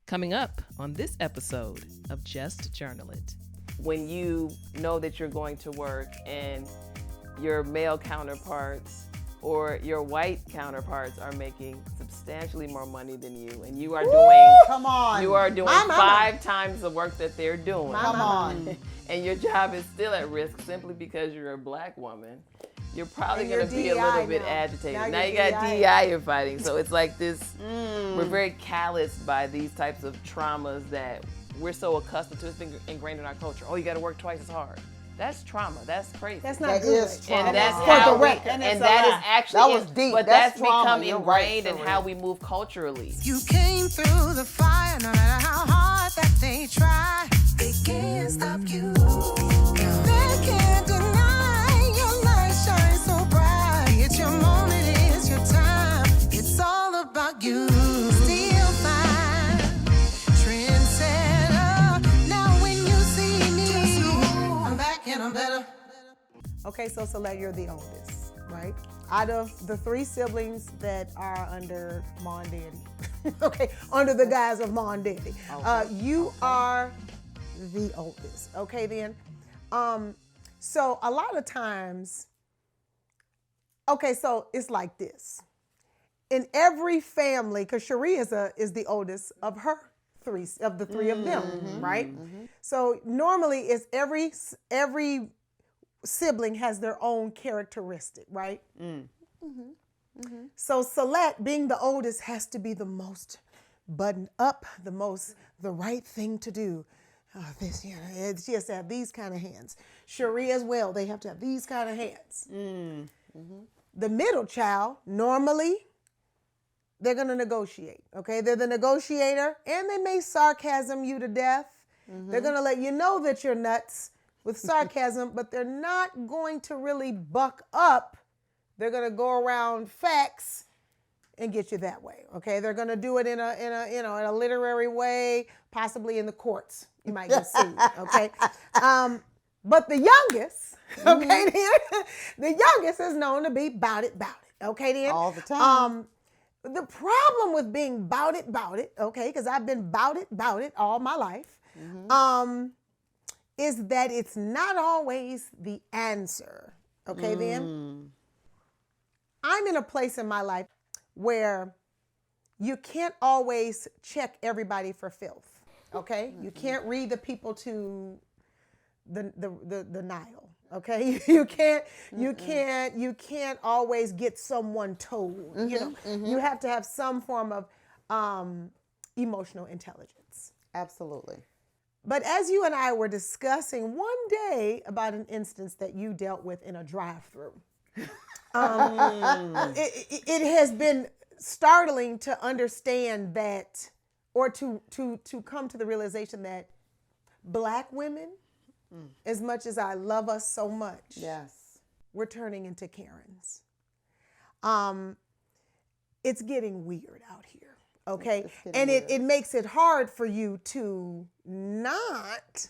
Coming up on this episode of Just Journal It. When you know that you're going to work and your male counterparts or your white counterparts are making substantially more money than you, and you are doing 5 times the work that they're doing. Come on. And your job is still at risk simply because you're a black woman. You're probably going to be a little bit agitated. Now you got DEI you're fighting. So it's like this, we're very calloused by these types of traumas that we're so accustomed to. It's been ingrained in our culture. Oh, you got to work twice as hard. That's trauma. That's crazy. That's not good. And that's how that was deep. But that's become ingrained in how we move culturally. You came through the fire, no matter how hard that they try. They can't stop you. They can't deny your light shines so bright. It's your moment, it's your time. It's all about you. Still fine, trendsetter. Now when you see me, I'm back and I'm better. Okay, so Sylette, you're the oldest, right? Out of the 3 siblings that are under Mom and Daddy, okay, under the guise of Mom and Daddy, you are the oldest, okay then? So a lot of times, okay, so it's like this. In every family, because Shari is the oldest of the three of them, right? So normally it's every sibling has their own characteristic, right? So Sylette, being the oldest, has to be the most buttoned up, the right thing to do. She has to have these kind of hands. Shari as well, they have to have these kind of hands. The middle child, normally, they're going to negotiate, okay? They're the negotiator, and they may sarcasm you to death. They're going to let you know that you're nuts with sarcasm, but they're not going to really buck up. They're going to go around facts and get you that way, okay? They're going to do it in a literary way, possibly in the courts. You might get sued, okay? But the youngest, okay, the youngest is known to be bout it, okay, then? All the time. The problem with being bout it, okay, because I've been bout it all my life, is that it's not always the answer, okay, then? I'm in a place in my life where you can't always check everybody for filth, okay? You can't read the people to the Nile, okay? You can't always get someone told, you know? You have to have some form of emotional intelligence. Absolutely. But as you and I were discussing one day about an instance that you dealt with in a drive-through, it has been startling to understand that, or to come to the realization that Black women, as much as I love us so much, yes, we're turning into Karens. It's getting weird out here. Okay, and it makes it hard for you to not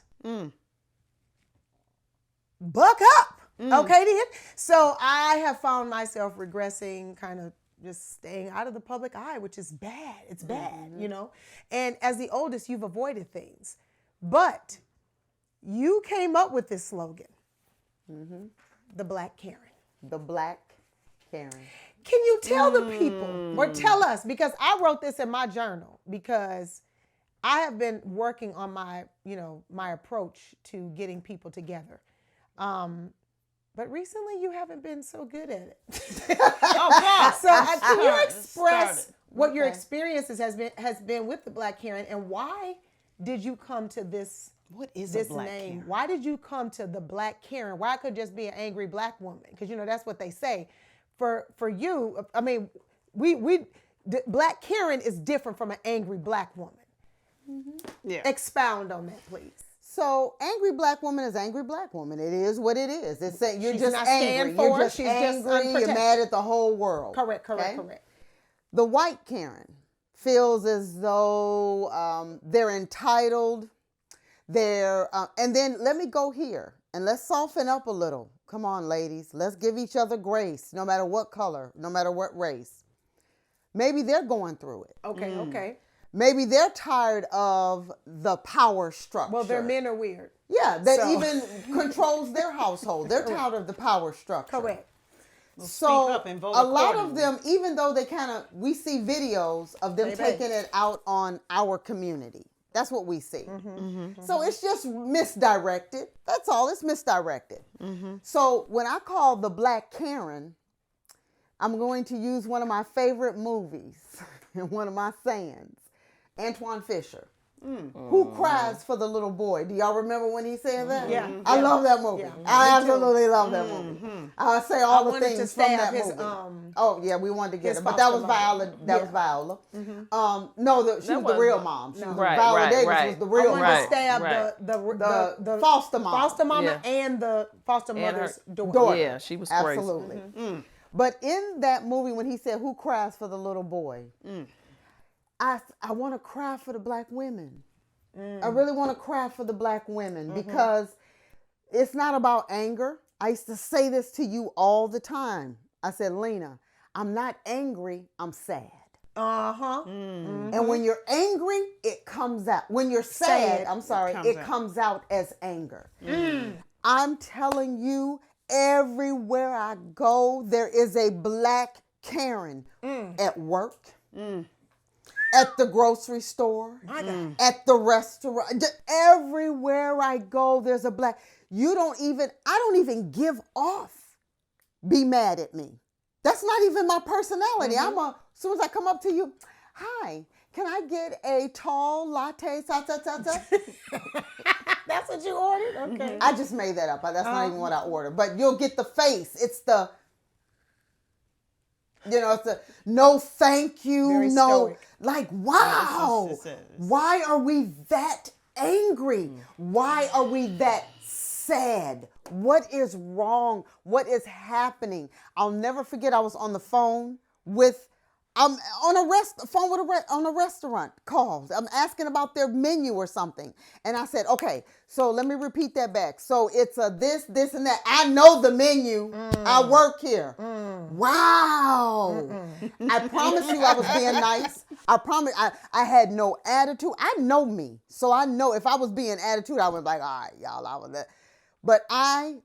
buck up. Okay, then. So I have found myself regressing, kind of just staying out of the public eye, which is bad. It's bad, you know. And as the oldest, you've avoided things, but you came up with this slogan, the Black Karen. The Black Karen. Can you tell the people, or tell us, because I wrote this in my journal, because I have been working on my approach to getting people together. But recently you haven't been so good at it. So can you express what your experiences has been with the Black Karen, and why did you come to this? What is this a Black name? Karen? Why did you come to the Black Karen? Why could it just be an angry Black woman? Because that's what they say. For you, I mean, Black Karen is different from an angry Black woman. Yeah. Expound on that, please. So angry Black woman is angry Black woman. It is what it is. It's saying you're She's just not angry. stand for You're it. just She's just angry. You're mad at the whole world. Correct. The white Karen feels as though they're entitled. And then let me go here and let's soften up a little. Come on, ladies. Let's give each other grace, no matter what color, no matter what race. Maybe they're going through it. Okay. maybe they're tired of the power structure. Well, their men are weird. Yeah, that So- even controls their household. They're tired of the power structure. Correct. So up and vote a lot of accordingly. them, even though they we see videos of them Baby. taking it out on our community. That's what we see. Mm-hmm. So it's just misdirected. That's all. It's misdirected. So when I call the Black Karen, I'm going to use one of my favorite movies and one of my sayings, Antoine Fisher. Who cries for the little boy? Do y'all remember when he said that? Yeah. I love that movie. Yeah. I Me too. absolutely love that movie. I say all the wanted to things from stab that his, movie. Oh yeah, we wanted to get his it, but that was foster mom. Viola. That was Viola. No, she was the wasn't real Vi- mom. She No. was Right, Viola right, Davis right. was the I real wanted mom. to stab right. the foster mom. foster mama Yeah. and the foster And mother's her daughter. Yeah, she was crazy. Absolutely. But in that movie, when he said, "Who cries for the little boy?" I want to cry for the Black women. I really want to cry for the Black women because it's not about anger. I used to say this to you all the time. I said, Lena, I'm not angry, I'm sad. Uh-huh. And when you're angry, it comes out. When you're sad, it comes out as anger. I'm telling you, everywhere I go, there is a Black Karen at work. At the grocery store, at the restaurant, everywhere I go, there's a Black. I don't even give off. Be mad at me. That's not even my personality. As soon as I come up to you, hi, can I get a tall latte? That's what you ordered? Okay. I just made that up. That's not even what I ordered. But you'll get the face. It's the, it's a no thank you, Very no. stoic. Like, wow. Yes, it is. Why are we that angry? Why are we that sad? What is wrong? What is happening? I'll never forget, I was on the phone with on a restaurant call. I'm asking about their menu or something. And I said, okay, so let me repeat that back. So it's a this, and that. I know the menu. I work here. Wow. I promise you I was being nice. I promise I had no attitude. I know me. So I know if I was being attitude, I was like, all right, y'all, I was that. But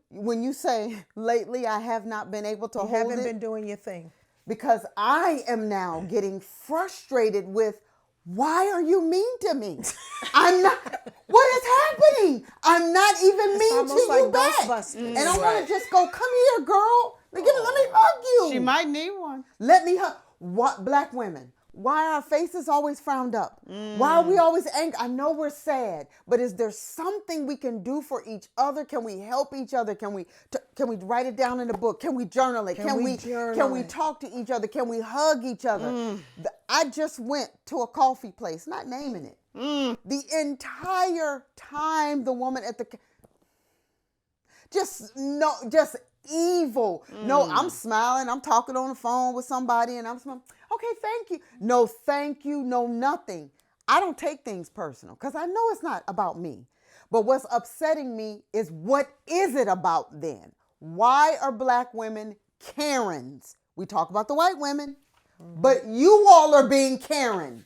when you say lately I have not been able to You hold haven't it. been doing your thing. Because I am now getting frustrated with, why are you mean to me? I'm not, what is happening? I'm not even mean to almost you like back. Ghostbusters. And I want to just go, come here, girl. Let me hug you. She might need one. Let me hug. What, Black women? Why are our faces always frowned up? Why are we always angry? I know we're sad, but is there something we can do for each other? Can we help each other? Can we write it down in a book? Can we journal it? Can we talk to each other? Can we hug each other? I just went to a coffee place, not naming it. The entire time the woman at the just evil. No, I'm smiling. I'm talking on the phone with somebody and I'm smiling. Okay, thank you. No, thank you. No, nothing. I don't take things personal because I know it's not about me. But what's upsetting me is what is it about then? Why are Black women Karens? We talk about the white women, but you all are being Karen.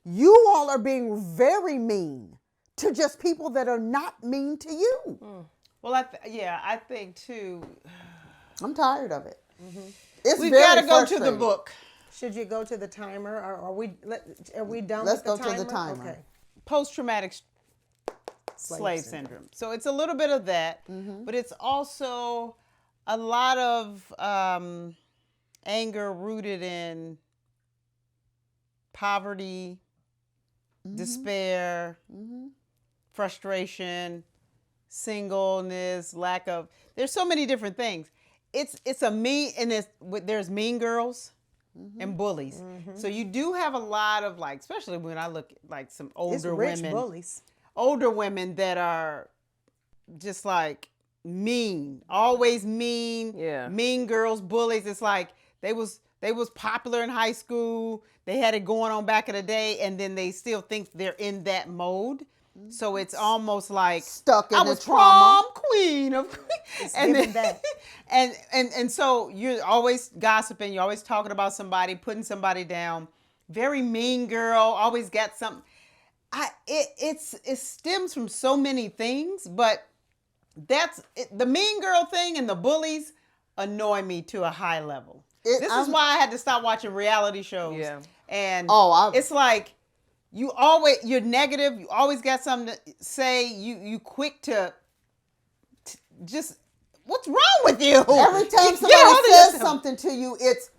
You all are being very mean to just people that are not mean to you. Well, I think too. I'm tired of it. It's We've very got to go to the frustrating. book. Should you go to the timer, or are we done Let's with the go timer? to the timer. Okay. Post-traumatic slave syndrome. So it's a little bit of that, but it's also a lot of anger rooted in poverty, despair, frustration, singleness, lack of. There's so many different things. It's a mean, and there's mean girls and bullies. So you do have a lot of, like, especially when I look at like some It's older rich women. bullies. Older women that are just like mean, always mean, Yeah. mean girls, bullies. It's like they was popular in high school. They had it going on back in the day, and then they still think they're in that mode. So it's almost like Stuck in I the was trauma. prom queen of, and giving then, that. and so you're always gossiping. You're always talking about somebody, putting somebody down. very mean girl, always got something. It stems from so many things, but the mean girl thing and the bullies annoy me to a high level. This is why I had to stop watching reality shows. Yeah. And it's like you're negative, you always got something to say, you quick to just, what's wrong with you? Every time somebody says something to you, it's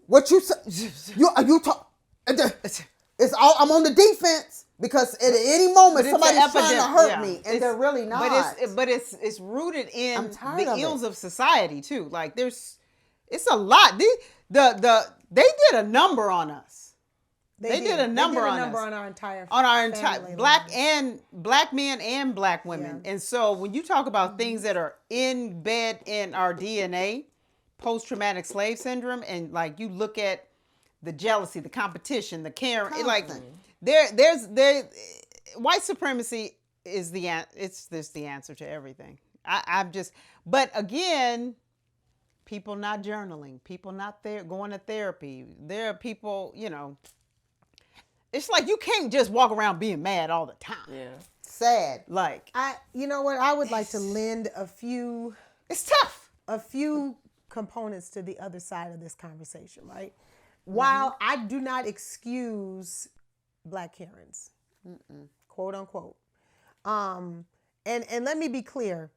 what you say. You talk. It's all. I'm on the defense because at any moment somebody's trying to hurt me, and they're really not. But it's rooted in the ills of society too. Like it's a lot. They did a number on us. They did a number on our entire black men and black women. Yeah. And so when you talk about things that are in bed in our DNA, post-traumatic slave syndrome, and like you look at the jealousy, the competition, the caring, there's white supremacy is the answer to everything. But again, people not journaling, people not going to therapy. There are people, it's like you can't just walk around being mad all the time. Yeah. Sad. Like you know what? I would like to lend a few. It's tough. A few components to the other side of this conversation, right? While I do not excuse Black Karens, quote unquote, and let me be clear,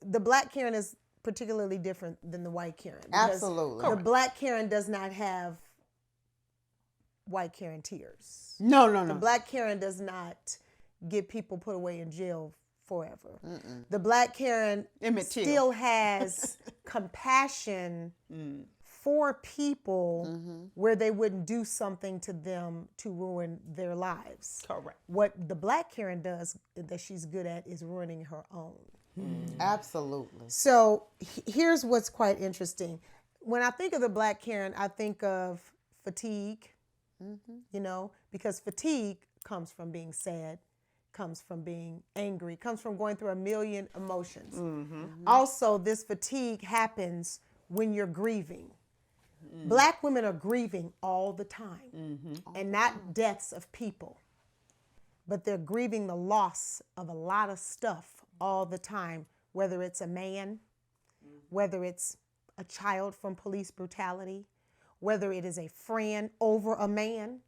the Black Karen is particularly different than the white Karen. Absolutely. The Black Karen does not have white Karen tears. No. The Black Karen does not get people put away in jail forever. The Black Karen still has compassion for people where they wouldn't do something to them to ruin their lives. Correct. What the Black Karen does that she's good at is ruining her own. Absolutely. So here's what's quite interesting. When I think of the Black Karen, I think of fatigue, because fatigue comes from being sad, comes from being angry, comes from going through a million emotions. Also, this fatigue happens when you're grieving. Black women are grieving all the time, and not deaths of people, but they're grieving the loss of a lot of stuff all the time, whether it's a man, whether it's a child from police brutality, whether it is a friend over a man,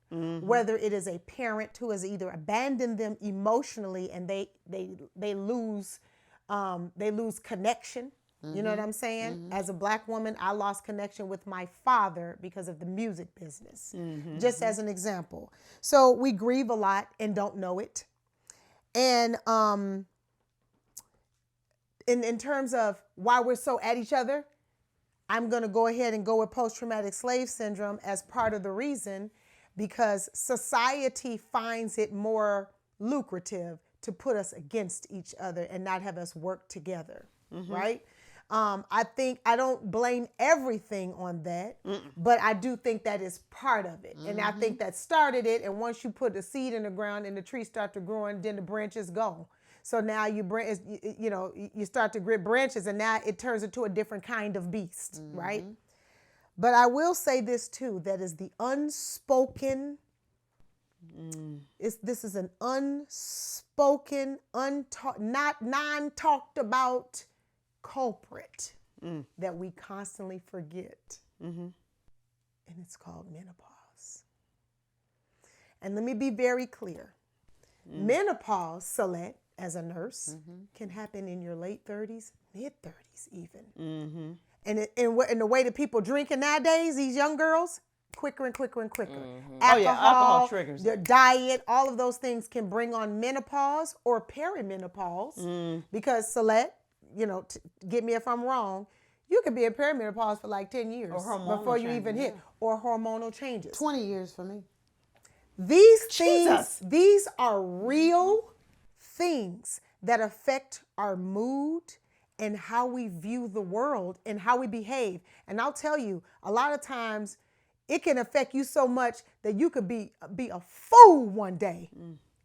whether it is a parent who has either abandoned them emotionally and they lose connection. You know what I'm saying? As a Black woman, I lost connection with my father because of the music business, just as an example. So we grieve a lot and don't know it. And in terms of why we're so at each other, I'm going to go ahead and go with post-traumatic slave syndrome as part of the reason, because society finds it more lucrative to put us against each other and not have us work together, right? I think I don't blame everything on that, but I do think that is part of it. And I think that started it. And once you put the seed in the ground and the tree start to grow, and then the branches go. So now you start to grip branches, and now it turns into a different kind of beast, right? But I will say this too, that is the unspoken, this is an unspoken, non-talked about culprit that we constantly forget. And it's called menopause. And let me be very clear. Menopause, Sylette, as a nurse, can happen in your late 30s, mid 30s even. And the way that people drinking nowadays, these young girls, quicker and quicker and quicker. Alcohol triggers. Their diet, all of those things can bring on menopause or perimenopause. Because Sylette, get me if I'm wrong, you could be in perimenopause for like 10 years before you even hit, or hormonal changes. 20 years for me. These things, these are real things that affect our mood and how we view the world and how we behave. And I'll tell you, a lot of times it can affect you so much that you could be a fool one day.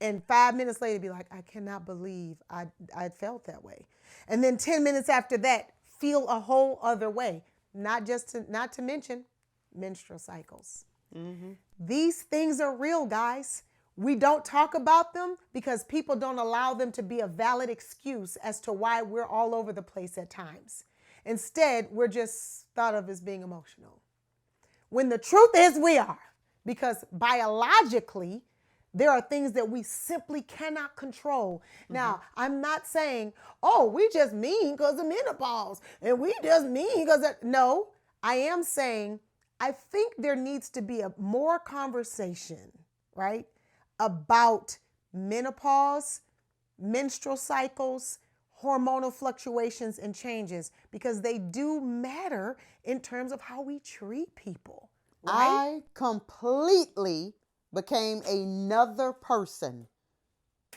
And 5 minutes later be like, I cannot believe I felt that way. And then 10 minutes after that, feel a whole other way. Not to mention menstrual cycles. These things are real, guys. We don't talk about them because people don't allow them to be a valid excuse as to why we're all over the place at times. Instead, we're just thought of as being emotional. When the truth is we are, because biologically, there are things that we simply cannot control. Now, I'm not saying, oh, we just mean because of menopause and we just mean because of... No, I am saying I think there needs to be a more conversation, right, about menopause, menstrual cycles, hormonal fluctuations and changes, because they do matter in terms of how we treat people. Right? I completely became another person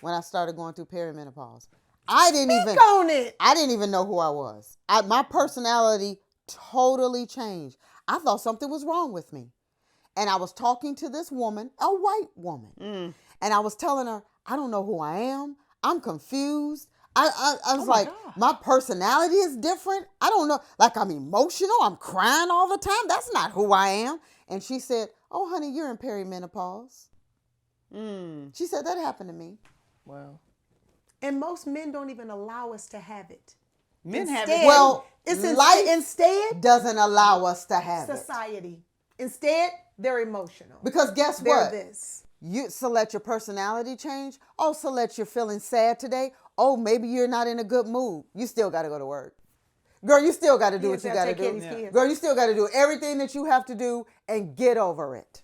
when I started going through perimenopause. I didn't even know who I was. My personality totally changed. I thought something was wrong with me. And I was talking to this woman, a white woman. And I was telling her, I don't know who I am. I'm confused. I was like, my personality is different. I don't know. Like, I'm emotional. I'm crying all the time. That's not who I am. And she said, oh, honey, you're in perimenopause. She said, that happened to me. Wow. And most men don't even allow us to have it. Men have Instead, it. Well, life instead doesn't allow us to have society. Instead, they're emotional. Because guess They're what? this. You select your personality change. Oh, Sylette, you're feeling sad today. Oh, maybe you're not in a good mood. You still got to go to work. Girl, you still got to do what you got to do. Yeah. Girl, you still got to do everything that you have to do and get over it.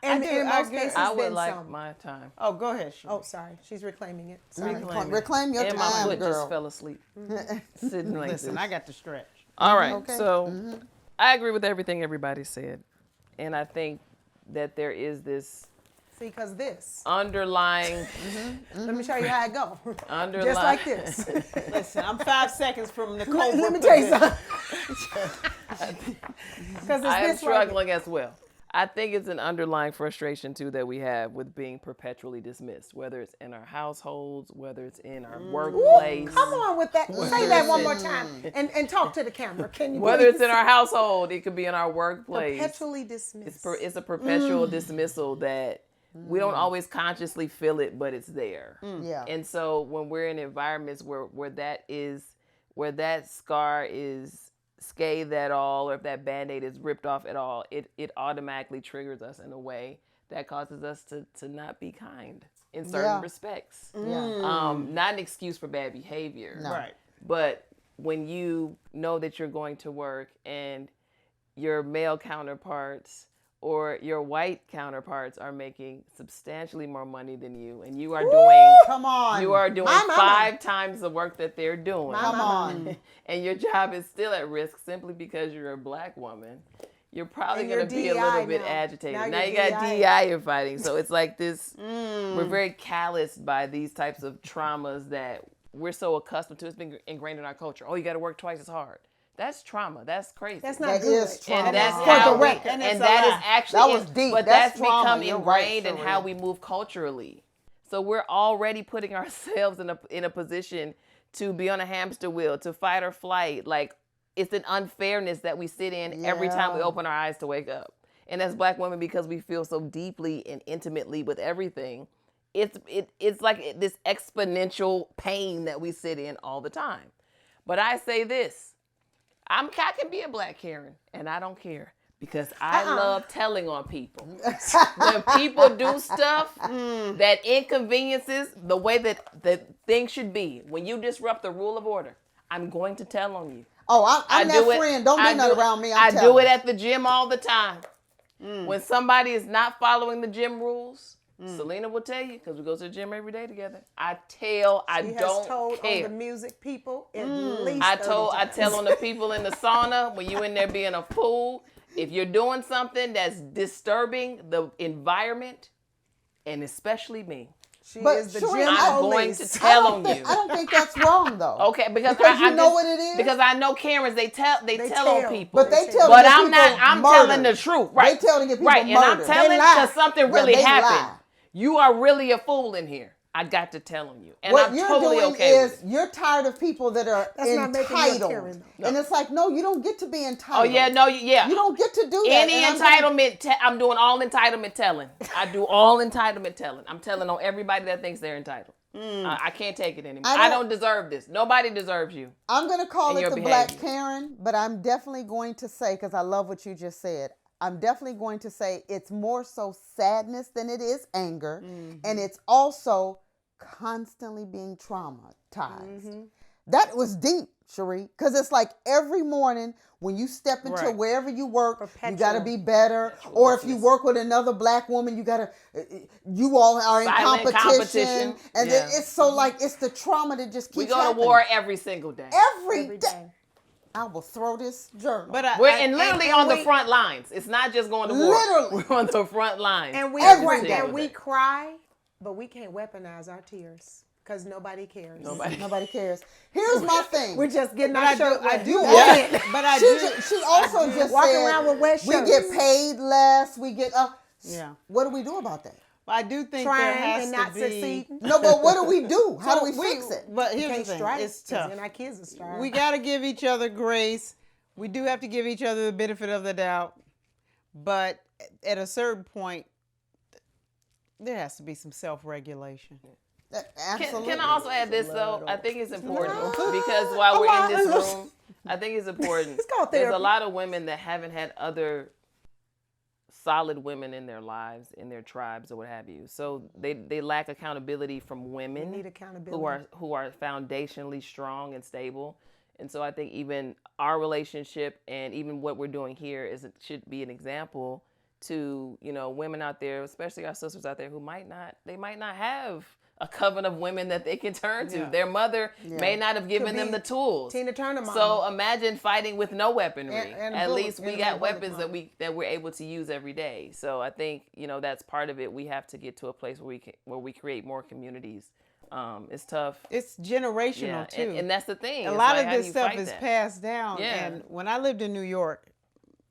And in most cases, I would then like some. my time. Oh, go ahead, Shari. Oh, sorry. She's reclaiming it. Sorry. Reclaim your And my time, foot girl. just fell asleep. Sitting like Listen, this. I got to stretch. All right. So I agree with everything everybody said. And I think that there is this See, because this. underlying Let me show you how it go. underlying Just like this. Listen, I'm 5 seconds from Nycole. Let me tell you something. Because I am it's this right struggling as well. I think it's an underlying frustration too that we have with being perpetually dismissed, whether it's in our households, whether it's in our workplace. Come on with that. Say that one more time and talk to the camera. Can you? Whether please? it's in our household, it could be in our workplace. Perpetually dismissed. It's a perpetual dismissal that we don't always consciously feel it, but it's there. Yeah. And so when we're in environments where that scar is scathed at all, or if that Band-Aid is ripped off at all, it automatically triggers us in a way that causes us to not be kind in certain respects. Yeah. Not an excuse for bad behavior. No. Right. But when you know that you're going to work and your male counterparts or your white counterparts are making substantially more money than you, and you are Come on. you are doing My mama. 5 times the work that they're doing. Come on. And your job is still at risk simply because you're a black woman, you're probably And going you're to be a DEI little bit now. agitated. Now Now you're you got DEI. DEI you're fighting. So it's like this, we're very calloused by these types of traumas that we're so accustomed to. It's been ingrained in our culture. Oh, you got to work twice as hard. That's trauma. That's crazy. That's not That good. is trauma. And that's For how the we, record. and it's that a is lie. actually, That was deep. but That's that's trauma. become You're right, ingrained in Shari. how we move culturally. So we're already putting ourselves in a position to be on a hamster wheel, to fight or flight. Like, it's an unfairness that we sit in every time we Yeah. open our eyes to wake up. And as black women, because we feel so deeply and intimately with everything, it's like this exponential pain that we sit in all the time. But I say this. I can be a black Karen, and I don't care because I love telling on people. When people do stuff that inconveniences the way that things should be, when you disrupt the rule of order, I'm going to tell on you. Oh, I'm that do it- friend. Don't I do nothing do- around me. I I'm do telling. it at the gym all the time. When somebody is not following the gym rules, Syleena will tell you, because we go to the gym every day together. I She don't has told care. on the music people at least I 30 times. tell on the people in the sauna when you in there being a fool. If you're doing something that's disturbing the environment, and especially me, She But is the Shari, gym I'm police. going to tell on you. I don't think that's wrong though. Okay, because Because I you know just- what it is? Because I know Karens, they tell tell. on people. But they tell But to get I'm not. people I'm murdered. telling the truth, right? They tell to get people right, and I'm murdered. telling They lie. because something Yeah, really they happened. lie. You are really a fool in here. I got to tell them you. And what I'm you're totally doing okay is with it. you're tired of people that are That's not making you a entitled. Karen, though. And it's like, no, you don't get to be Oh, entitled. yeah, no, yeah. You don't get to do that. Any And I'm entitlement, I'm doing all entitlement telling. I do all entitlement telling. I'm telling on everybody that thinks they're entitled. I can't take it anymore. I don't deserve this. Nobody deserves you. I'm going to call and it your the Black behavior. Karen, but I'm definitely going to say, because I love what you just said, I'm definitely going to say it's more so sadness than it is anger. And it's also constantly being traumatized. That was deep, Shari, because it's like every morning when you step into Right. wherever you work, you Perpetual. got to be better. Or if you work with another black woman, you got to, you all are in Silent competition. And Yeah. it's so like, it's the trauma that just keeps We go happening. to war every single day. Every day. I will throw this journal. But We're literally and on the we- front lines. It's not just going to war. Literally. We're on the front lines. And we Every cry, day. and we cry, but we can't weaponize our tears because nobody cares. Nobody cares. Here's my thing. We're just getting But our I do, shirt I wet. do, You yeah. want it. But I do. She also just Walking said around with wet we shirts. get paid less. We get Yeah. What do we do about that? I do think there Trying has and to not be. succeeding. No, but what do we do? How do So we fix it? But You here's the can't thing: strike. it's 'cause tough. then our kids are starving. We got to give each other grace. We do have to give each other the benefit of the doubt. But at a certain point, there has to be some self-regulation. Absolutely. Can I also add this though? I think it's important because while we're in this room, I think it's important. It's called There's a therapy. lot of women that haven't had other solid women in their lives, in their tribes or what have you. So they lack accountability from women We need accountability. who are foundationally strong and stable. And so I think even our relationship and even what we're doing here should be an example to, women out there, especially our sisters out there who might not have a coven of women that they can turn to. Yeah. Their mother may not have given them be the tools. Tina Turner mama. So imagine fighting with no weaponry. And At bullets, least we and got bullet weapons mama. that we're able to use every day. So I think, that's part of it. We have to get to a place where we create more communities. It's tough. It's generational too. And that's the thing. A It's lot like, of how do this you stuff fight is that? passed down. Yeah. And when I lived in New York,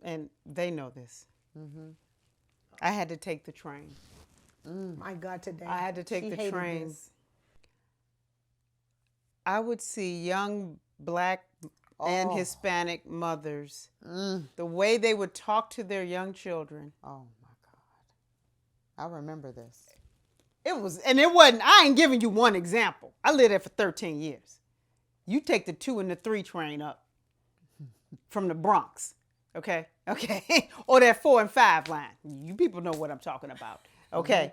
and they know this, I had to take the train. My God, today. I had to take She the hated train. this. I would see young black and Oh. Hispanic mothers, the way they would talk to their young children. Oh my God. I remember this. It wasn't, I ain't giving you one example. I lived there for 13 years. You take the 2 and the 3 train up from the Bronx, okay? Or that 4 and 5 line. You people know what I'm talking about, okay?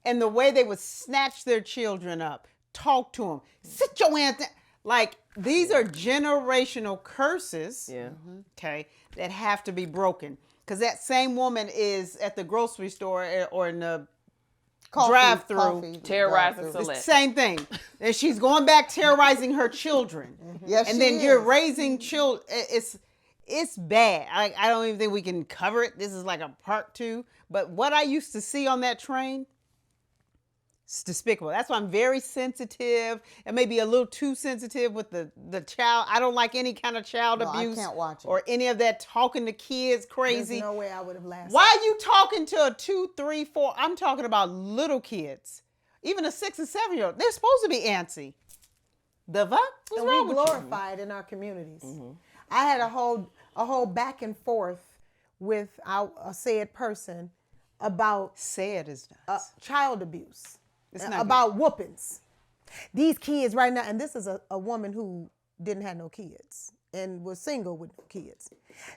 And the way they would snatch their children up, talk to them, sit your ass down. Like, these are generational curses, Yeah. okay, that have to be broken. Because that same woman is at the grocery store or in the drive-through. Terrorizing drive-through. Sylette. Same thing. And she's going back terrorizing her children. Yes, And she then you're is. raising children. It's bad. I don't even think we can cover it. This is like a part 2. But what I used to see on that train, it's despicable. That's why I'm very sensitive and maybe a little too sensitive with the child. I don't like any kind of child No, I abuse can't watch it. or any of that talking to kids crazy. There's no way I would have lasted. Why are you talking to a 2, 3, 4? I'm talking about little kids. Even a 6 and 7-year-old. They're supposed to be antsy. The fuck? What's And wrong we with you? glorify it in our communities. I had a whole back and forth with a said person about Say it is not. child abuse, It's not about whoopings. These kids right now, and this is a woman who didn't have no kids and was single with no kids.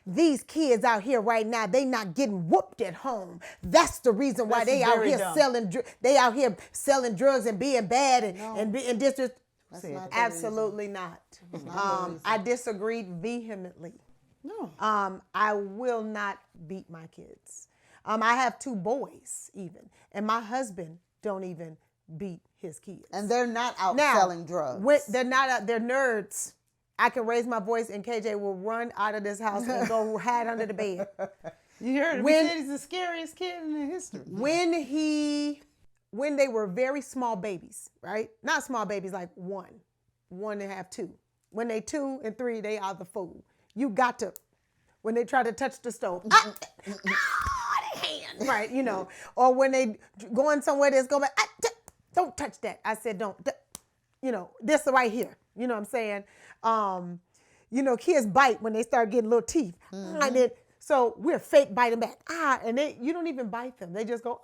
These kids out here right now, they not getting whooped at home. That's the reason why That's they out very here dumb. they out here selling drugs and being bad and being disrespectful. That's not the Absolutely not. I disagreed vehemently. No. I will not beat my kids. I have 2 boys even, and my husband don't even beat his kids. And they're not out Now, selling drugs. they're not out, they're nerds. I can raise my voice and KJ will run out of this house and go hide under the bed. You heard him. When- He said he's the scariest kid in the history. When they were very small babies, right? Not small babies, like 1 and a half, 2. When they 2 and 3, they are the fool. You got to, when they try to touch the stove, the hand, right? Or when they going somewhere that's going, don't touch that. I said, don't, this right here. You know what I'm saying? Kids bite when they start getting little teeth. And then, so we're fake biting back. And you don't even bite them. They just go,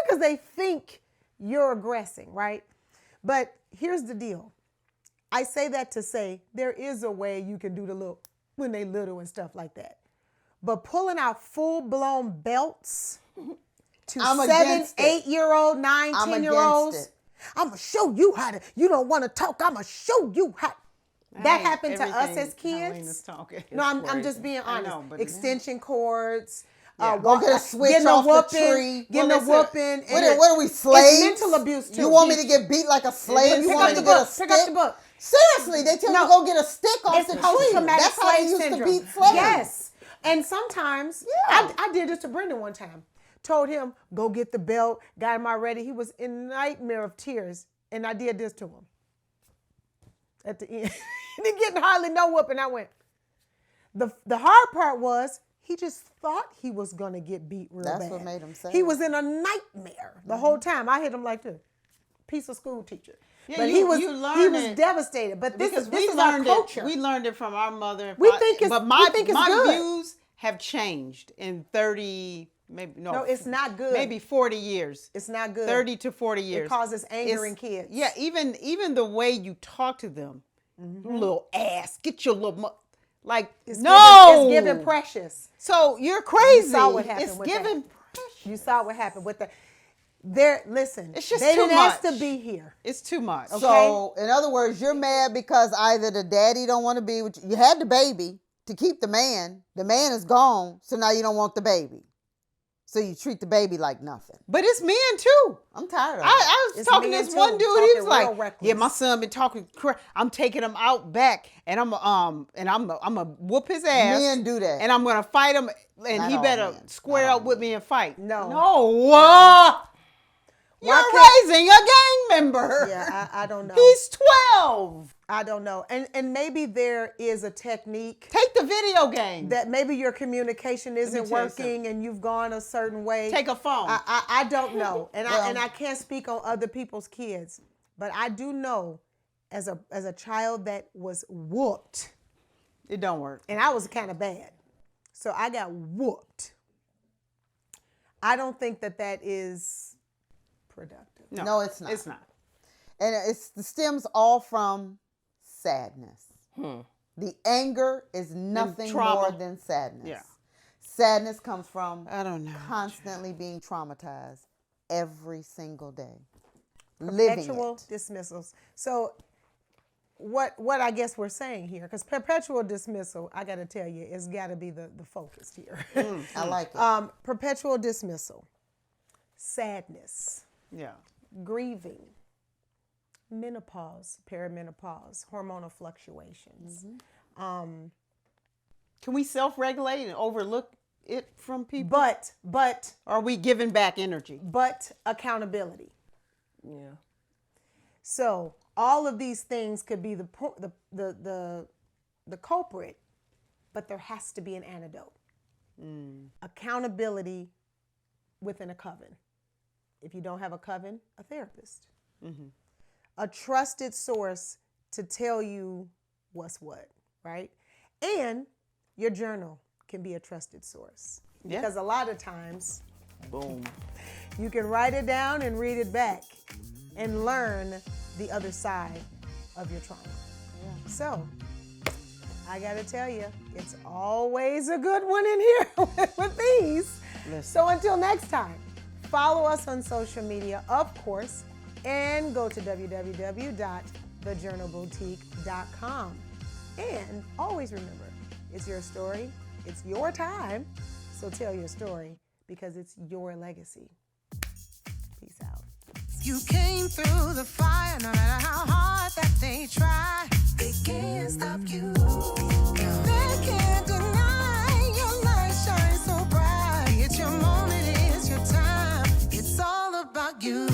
because they think you're aggressing, right? But here's the deal. I say that to say there is a way you can do the little, when they little and stuff like that. But pulling out full-blown belts to 7, 8-year-old, 9, 10-year-olds, I'm going to show you how to, you don't want to talk, I'm going to show you how. That happened to us as kids. No, I'm just being honest. Extension cords. Go get a switch off the tree. Getting a whooping. What are we, slaves? It's mental abuse too. You want me to get beat like a slave? You want me to get a stick? Pick up the book. Seriously, they tell me to go get a stick off the tree. That's how they used to beat slaves. Yes. And sometimes, I did this to Brendan one time. Told him, go get the belt. Got him already. He was in nightmare of tears. And I did this to him. At the end. He getting hardly no whooping. I went. The hard part was he just thought he was gonna get beat real bad. That's what made him say. He was in a nightmare the whole time. I hit him like this, piece of school teacher. Yeah, but he was devastated. But this is our culture. We learned it from our mother. We think it's my good. views have changed in 30. Maybe no, it's not good. Maybe 40 years. It's not good. 30 to 40 years. It causes anger in kids. Yeah, even the way you talk to them, little ass, get your little it's giving precious. So you're crazy. You saw what happened it's with giving that. precious. You saw what happened with listen. It's just they too didn't much. ask to be here. It's too much. Okay? So in other words, you're mad because either the daddy don't want to be with you. You had the baby to keep the man. The man is gone, so now you don't want the baby. So you treat the baby like nothing. But it's men too. I'm tired of it. I was talking to this one dude. He was like, reckless. "Yeah, my son been talking crap. I'm taking him out back, and I'm gonna whoop his ass. Men do that. and I'm gonna fight him, and Not he all better men. square Not up all with me and fight." No. You're raising a gang member. Yeah, I don't know. He's 12. I don't know. And maybe there is a technique Take the video game. that maybe your communication isn't tell you working and you've gone a certain way. Take a phone. I don't know. And I can't speak on other people's kids, but I do know as a child that was whooped. It don't work. And I was kind of bad. So I got whooped. I don't think that is productive. No, it's not. It's not. And it stems all from sadness. The anger is nothing more than sadness. Yeah. Sadness comes from I don't know. constantly being traumatized every single day. Perpetual dismissals. So what I guess we're saying here, because perpetual dismissal, I got to tell you, it's got to be the focus here. I like it. Perpetual dismissal, sadness, grieving, menopause, perimenopause, hormonal fluctuations. Can we self-regulate and overlook it from people? But Are we giving back energy? but accountability. Yeah. So all of these things could be the culprit, but there has to be an antidote. Accountability within a coven. If you don't have a coven, a therapist. A trusted source to tell you what's what, right? And your journal can be a trusted source. Yeah. Because a lot of times Boom. you can write it down and read it back and learn the other side of your trauma. So I gotta tell you, it's always a good one in here with these. So until next time, follow us on social media, of course, and go to www.thejournalboutique.com. And always remember, it's your story, it's your time, so tell your story because it's your legacy. Peace out. You came through the fire, no matter how hard that they try, they can't stop you. They can't deny your light shines so bright. It's your moment, it's your time. It's all about you.